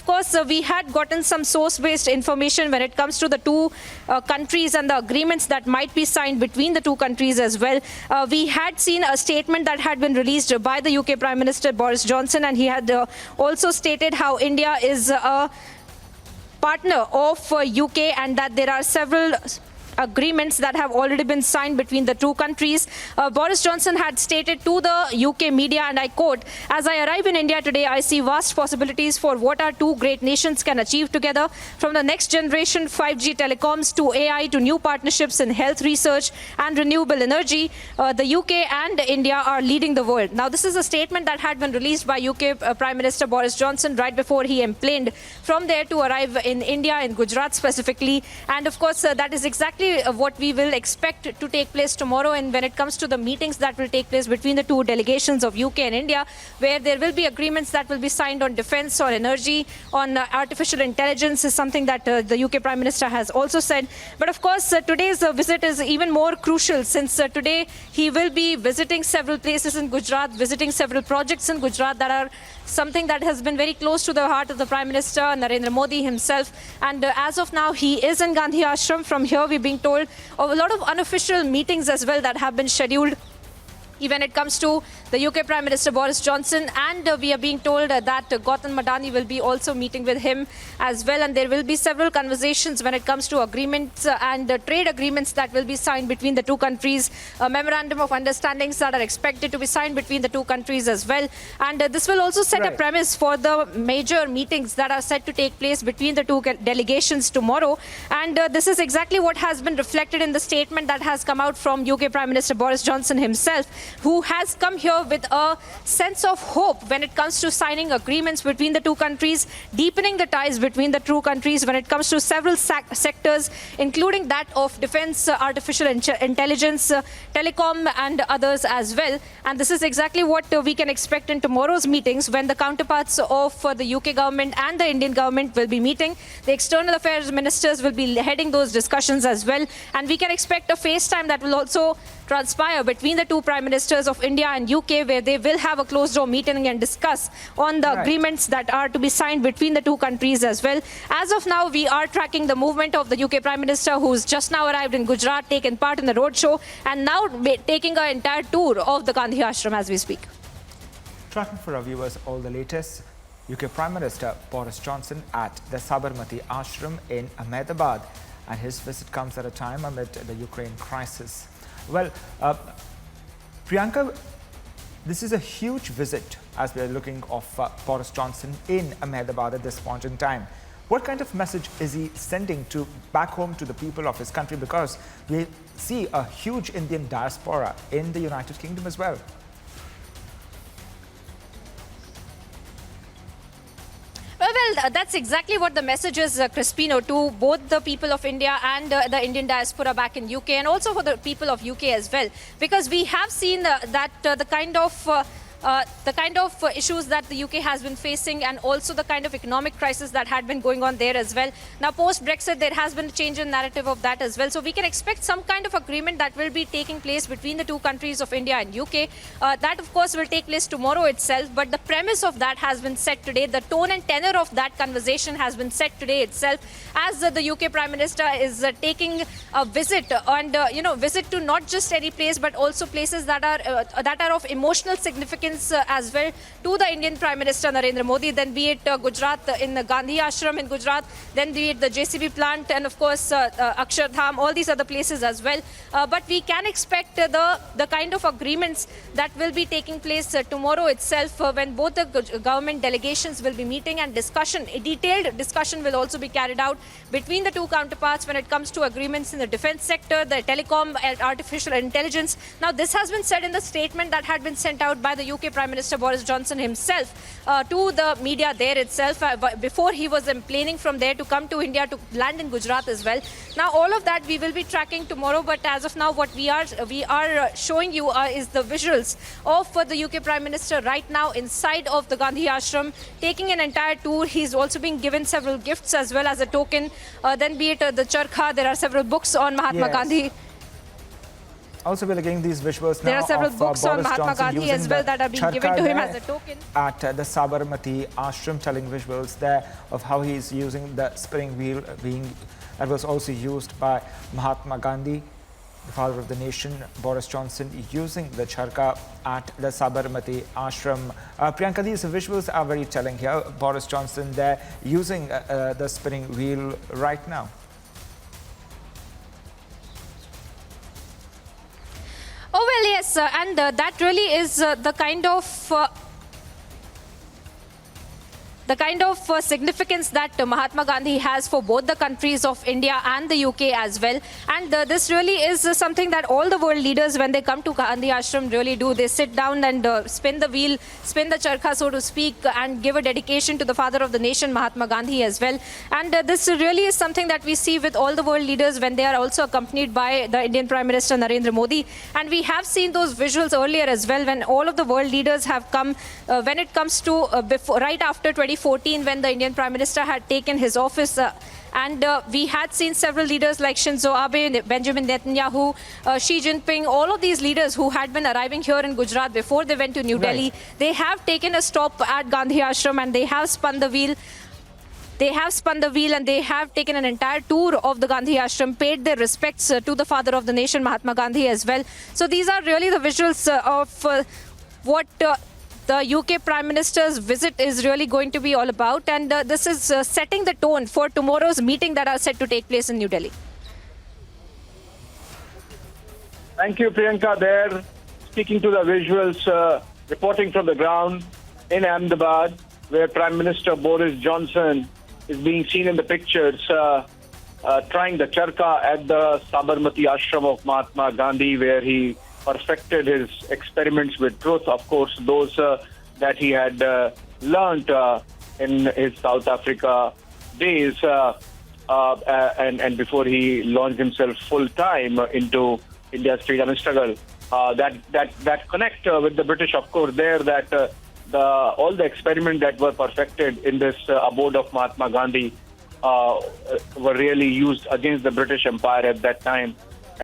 of course, we had gotten some source-based information when it comes to the two countries and the agreements that might be signed between the two countries as well. We had seen a statement that had been released by the UK Prime Minister Boris Johnson, and he had also stated how India is a partner of UK and that there are several agreements that have already been signed between the two countries. Boris Johnson had stated to the UK media, and I quote, "As I arrive in India today, I see vast possibilities for what our two great nations can achieve together, from the next generation 5G telecoms to AI to new partnerships in health research and renewable energy. The UK and India are leading the world." Now, this is a statement that had been released by UK Prime Minister Boris Johnson right before he emplaned from there to arrive in India, in Gujarat specifically. And of course, that is exactly what we will expect to take place tomorrow. And when it comes to the meetings that will take place between the two delegations of UK and India, where there will be agreements that will be signed on defense, on energy, on artificial intelligence, is something that the UK Prime Minister has also said. But of course, today's visit is even more crucial, since today he will be visiting several places in Gujarat, visiting several projects in Gujarat that are something that has been very close to the heart of the Prime Minister, Narendra Modi himself. And as of now, he is in Gandhi Ashram. From here, we're being told of a lot of unofficial meetings as well that have been scheduled when it comes to the UK Prime Minister Boris Johnson, and we are being told that Gautam Madani will be also meeting with him as well, and there will be several conversations when it comes to agreements and trade agreements that will be signed between the two countries, a memorandum of understandings that are expected to be signed between the two countries as well. And this will also set a premise for the major meetings that are set to take place between the two delegations tomorrow. And this is exactly what has been reflected in the statement that has come out from UK Prime Minister Boris Johnson himself, who has come here with a sense of hope when it comes to signing agreements between the two countries, deepening the ties between the two countries when it comes to several sectors, including that of defense, artificial intelligence, telecom, and others as well. And this is exactly what we can expect in tomorrow's meetings, when the counterparts of the UK government and the Indian government will be meeting. The external affairs ministers will be heading those discussions as well. And we can expect a FaceTime that will also transpire between the two prime ministers of India and UK, where they will have a closed-door meeting and discuss on the agreements that are to be signed between the two countries as well. As of now, we are tracking the movement of the UK Prime Minister, who's just now arrived in Gujarat, taken part in the roadshow, and now taking an entire tour of the Gandhi Ashram as we speak. Tracking for our viewers all the latest. UK Prime Minister Boris Johnson at the Sabarmati Ashram in Ahmedabad, and his visit comes at a time amid the Ukraine crisis. Well, Priyanka, this is a huge visit as we are looking of Boris Johnson in Ahmedabad at this point in time. What kind of message is he sending back home to the people of his country? Because we see a huge Indian diaspora in the United Kingdom as well. Well, that's exactly what the message is, Crispino, to both the people of India and the Indian diaspora back in UK, and also for the people of UK as well. Because we have seen that the kind of issues that the UK has been facing, and also the kind of economic crisis that had been going on there as well. Now, post-Brexit, there has been a change in narrative of that as well. So we can expect some kind of agreement that will be taking place between the two countries of India and UK. That, of course, will take place tomorrow itself. But the premise of that has been set today. The tone and tenor of that conversation has been set today itself, as the UK Prime Minister is taking a visit, and visit to not just any place, but also places that are of emotional significance as well to the Indian Prime Minister Narendra Modi, then be it Gujarat, in the Gandhi Ashram in Gujarat, then be it the JCB plant, and of course Akshardham, all these other places as well. But we can expect the kind of agreements that will be taking place tomorrow itself, when both the government delegations will be meeting, and a detailed discussion will also be carried out between the two counterparts when it comes to agreements in the defense sector, the telecom, and artificial intelligence. Now, this has been said in the statement that had been sent out by the UK Prime Minister Boris Johnson himself to the media there itself, before he was planning from there to come to India to land in Gujarat as well. Now, all of that we will be tracking tomorrow, but as of now, what we are showing you is the visuals of the UK Prime Minister right now inside of the Gandhi Ashram, taking an entire tour. He's also being given several gifts as well as a token. Then be it the Charkha, there are several books on Mahatma Gandhi. Also, we're getting these visuals now. There are several of, books on Boris Mahatma Johnson Gandhi using as well the that are being Charkha given to him there as a token. at the Sabarmati Ashram, telling visuals there of how he's using the spinning wheel that was also used by Mahatma Gandhi, the father of the nation. Boris Johnson using the Charkha at the Sabarmati Ashram. Priyanka, these visuals are very telling here. Boris Johnson there using the spinning wheel right now. Oh, well, yes, and that really is the kind of significance that Mahatma Gandhi has for both the countries of India and the UK as well. And this really is something that all the world leaders, when they come to Gandhi Ashram, really do. They sit down and spin the wheel, spin the charkha, so to speak, and give a dedication to the father of the nation, Mahatma Gandhi, as well. And this really is something that we see with all the world leaders when they are also accompanied by the Indian Prime Minister Narendra Modi. And we have seen those visuals earlier as well, when all of the world leaders have come, when it comes to right after 2014, when the Indian Prime Minister had taken his office, and we had seen several leaders like Shinzo Abe, Benjamin Netanyahu, Xi Jinping, all of these leaders who had been arriving here in Gujarat before they went to New Delhi. They have taken a stop at Gandhi Ashram and they have spun the wheel. They have spun the wheel and they have taken an entire tour of the Gandhi Ashram, paid their respects to the father of the nation, Mahatma Gandhi, as well. So these are really the visuals of what the UK Prime Minister's visit is really going to be all about, and this is setting the tone for tomorrow's meeting that are set to take place in New Delhi. Thank you, Priyanka. There, speaking to the visuals, reporting from the ground in Ahmedabad, where Prime Minister Boris Johnson is being seen in the pictures, trying the charkha at the Sabarmati Ashram of Mahatma Gandhi, where he perfected his experiments with truth, of course, those that he had learnt in his South Africa days, and before he launched himself full-time into India's freedom struggle. That connect with the British, of course, there that all the experiments that were perfected in this abode of Mahatma Gandhi were really used against the British Empire at that time.